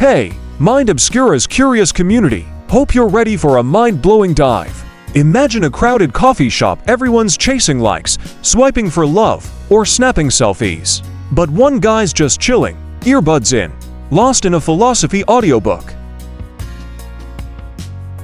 Hey, Mind Obscura's curious community, hope you're ready for a mind-blowing dive. Imagine a crowded coffee shop, everyone's chasing likes, swiping for love, or snapping selfies. But one guy's just chilling, earbuds in, lost in a philosophy audiobook.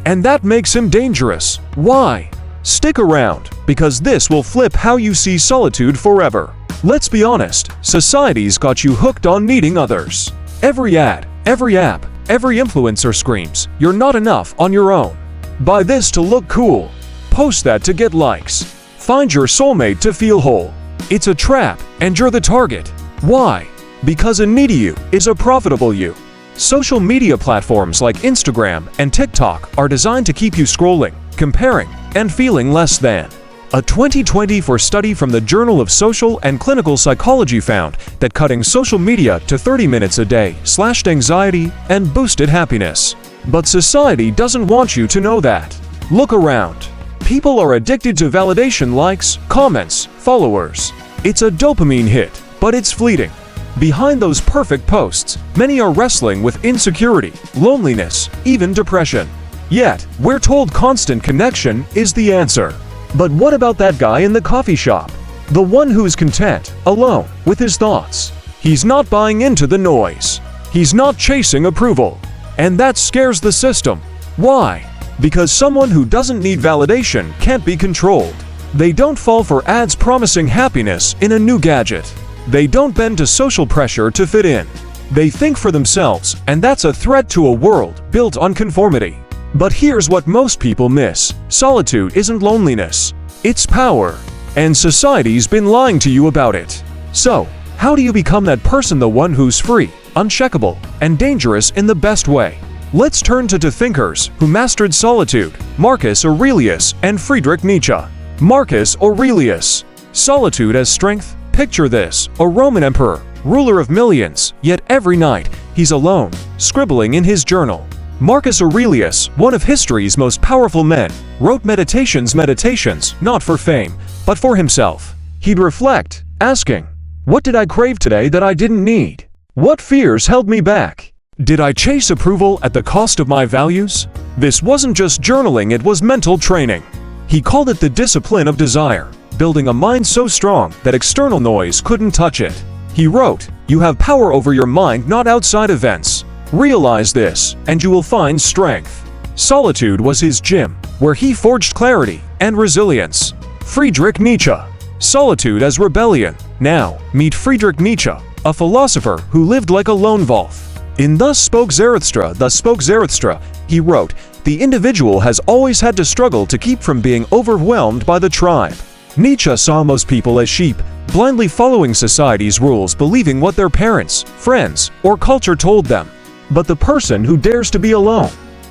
And that makes him dangerous. Why? Stick around, because this will flip how you see solitude forever. Let's be honest, society's got you hooked on needing others. Every ad, every app, every influencer screams, you're not enough on your own. Buy this to look cool. Post that to get likes. Find your soulmate to feel whole. It's a trap, and you're the target. Why? Because a needy you is a profitable you. Social media platforms like Instagram and TikTok are designed to keep you scrolling, comparing, and feeling less than. A 2024 study from the Journal of Social and Clinical Psychology found that cutting social media to 30 minutes a day slashed anxiety and boosted happiness. But society doesn't want you to know that. Look around. People are addicted to validation, likes, comments, followers. It's a dopamine hit, but it's fleeting. Behind those perfect posts, many are wrestling with insecurity, loneliness, even depression. Yet, we're told constant connection is the answer. But what about that guy in the coffee shop? The one who's content, alone, with his thoughts. He's not buying into the noise. He's not chasing approval. And that scares the system. Why? Because someone who doesn't need validation can't be controlled. They don't fall for ads promising happiness in a new gadget. They don't bend to social pressure to fit in. They think for themselves, and that's a threat to a world built on conformity. But here's what most people miss. Solitude isn't loneliness. It's power. And society's been lying to you about it. So, how do you become that person, the one who's free, unshackled, and dangerous in the best way? Let's turn to two thinkers who mastered solitude, Marcus Aurelius and Friedrich Nietzsche. Marcus Aurelius. Solitude as strength. Picture this, a Roman emperor, ruler of millions, yet every night, he's alone, scribbling in his journal. Marcus Aurelius, one of history's most powerful men, wrote meditations not for fame, but for himself. He'd reflect, asking, what did I crave today that I didn't need? What fears held me back? Did I chase approval at the cost of my values? This wasn't just journaling, it was mental training. He called it the discipline of desire, building a mind so strong that external noise couldn't touch it. He wrote, you have power over your mind, not outside events. Realize this, and you will find strength. Solitude was his gym, where he forged clarity and resilience. Friedrich Nietzsche. Solitude as rebellion. Now, meet Friedrich Nietzsche, a philosopher who lived like a lone wolf. In Thus Spoke Zarathustra, he wrote, the individual has always had to struggle to keep from being overwhelmed by the tribe. Nietzsche saw most people as sheep, blindly following society's rules, believing what their parents, friends, or culture told them. But the person who dares to be alone,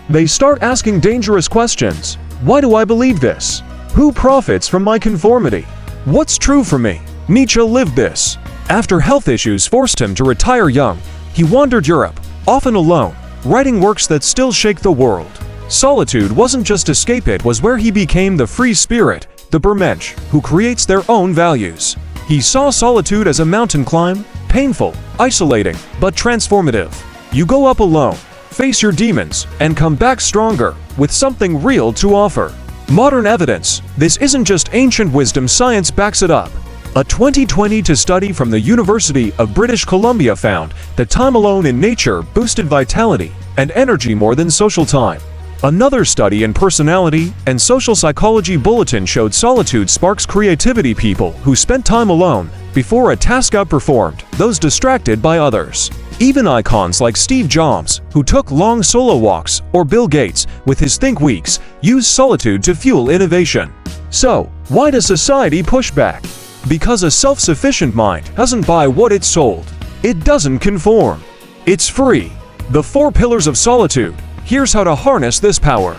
they start asking dangerous questions. Why do I believe this? Who profits from my conformity? What's true for me? Nietzsche lived this. After health issues forced him to retire young, he wandered Europe, often alone, writing works that still shake the world. Solitude wasn't just escape, it was where he became the free spirit, the Bermensch, who creates their own values. He saw solitude as a mountain climb, painful, isolating, but transformative. You go up alone, face your demons, and come back stronger, with something real to offer. Modern evidence. This isn't just ancient wisdom, science backs it up. A 2022 study from the University of British Columbia found that time alone in nature boosted vitality and energy more than social time. Another study in Personality and Social Psychology Bulletin showed solitude sparks creativity. People who spent time alone before a task outperformed those distracted by others. Even icons like Steve Jobs, who took long solo walks, or Bill Gates, with his Think Weeks, used solitude to fuel innovation. So, why does society push back? Because a self-sufficient mind doesn't buy what it's sold. It doesn't conform. It's free. The 4 pillars of solitude. Here's how to harness this power.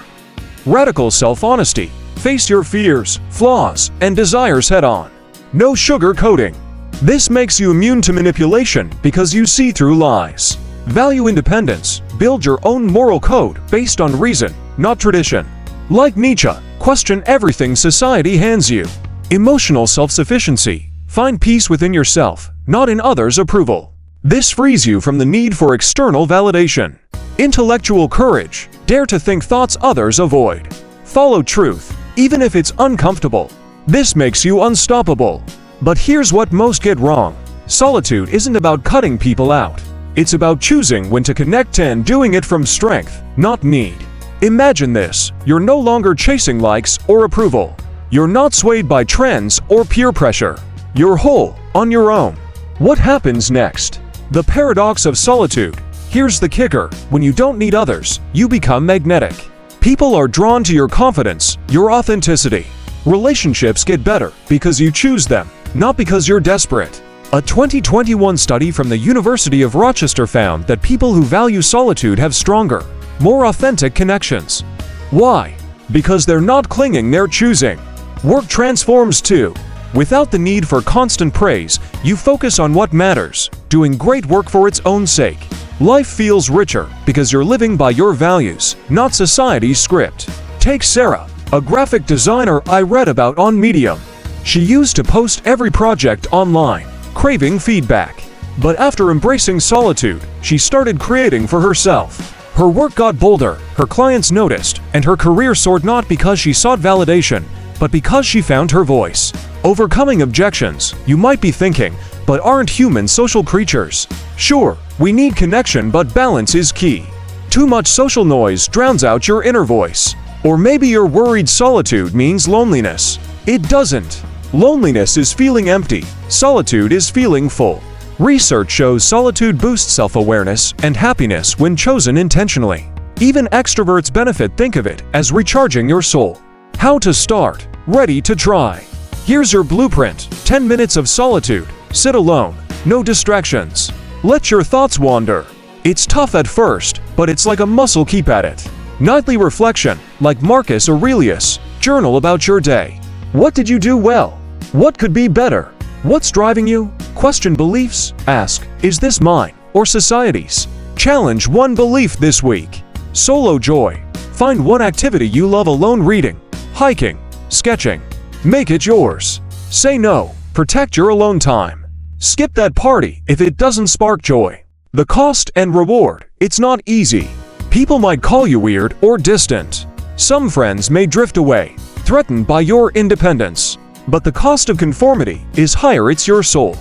Radical self-honesty. Face your fears, flaws, and desires head-on. No sugar-coating. This makes you immune to manipulation because you see through lies. Value independence. Build your own moral code based on reason, not tradition. Like Nietzsche, question everything society hands you. Emotional self-sufficiency. Find peace within yourself, not in others' approval. This frees you from the need for external validation. Intellectual courage. Dare to think thoughts others avoid. Follow truth, even if it's uncomfortable. This makes you unstoppable. But here's what most get wrong. Solitude isn't about cutting people out. It's about choosing when to connect and doing it from strength, not need. Imagine this: you're no longer chasing likes or approval. You're not swayed by trends or peer pressure. You're whole, on your own. What happens next? The paradox of solitude. Here's the kicker: when you don't need others, you become magnetic. People are drawn to your confidence, your authenticity. Relationships get better because you choose them, not because you're desperate. A 2021 study from the University of Rochester found that people who value solitude have stronger, more authentic connections. Why? Because they're not clinging, they're choosing. Work transforms too. Without the need for constant praise, you focus on what matters, doing great work for its own sake. Life feels richer because you're living by your values, not society's script. Take Sarah, a graphic designer I read about on Medium. She used to post every project online, craving feedback. But after embracing solitude, she started creating for herself. Her work got bolder, her clients noticed, and her career soared not because she sought validation, but because she found her voice. Overcoming objections. You might be thinking, but aren't humans social creatures? Sure, we need connection, but balance is key. Too much social noise drowns out your inner voice. Or maybe you're worried solitude means loneliness. It doesn't. Loneliness is feeling empty. Solitude is feeling full. Research shows solitude boosts self-awareness and happiness when chosen intentionally. Even extroverts benefit. Think of it as recharging your soul. How to start? Ready to try. Here's your blueprint. 10 minutes of solitude. Sit alone. No distractions. Let your thoughts wander. It's tough at first, but it's like a muscle. Keep at it. Nightly reflection. Like Marcus Aurelius. Journal about your day. What did you do well? What could be better? What's driving you? Question beliefs. Ask, is this mine or society's? Challenge one belief this week. Solo joy. Find one activity you love: alone reading, hiking, sketching. Make it yours. Say no. Protect your alone time. Skip that party if it doesn't spark joy. The cost and reward. It's not easy. People might call you weird or distant. Some friends may drift away, threatened by your independence. But the cost of conformity is higher. It's your soul.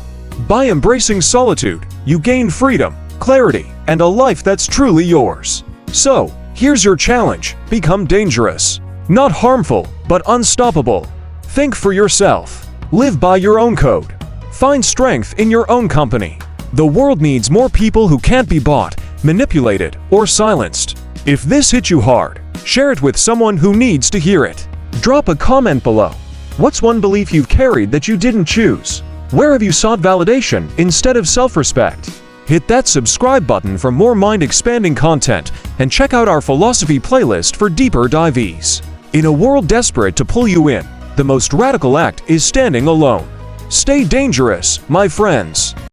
By embracing solitude, you gain freedom, clarity, and a life that's truly yours. So, here's your challenge: become dangerous. Not harmful, but unstoppable. Think for yourself. Live by your own code. Find strength in your own company. The world needs more people who can't be bought, manipulated, or silenced. If this hit you hard, share it with someone who needs to hear it. Drop a comment below. What's one belief you've carried that you didn't choose? Where have you sought validation instead of self-respect? Hit that subscribe button for more mind-expanding content, and check out our philosophy playlist for deeper dives. In a world desperate to pull you in, the most radical act is standing alone. Stay dangerous, my friends.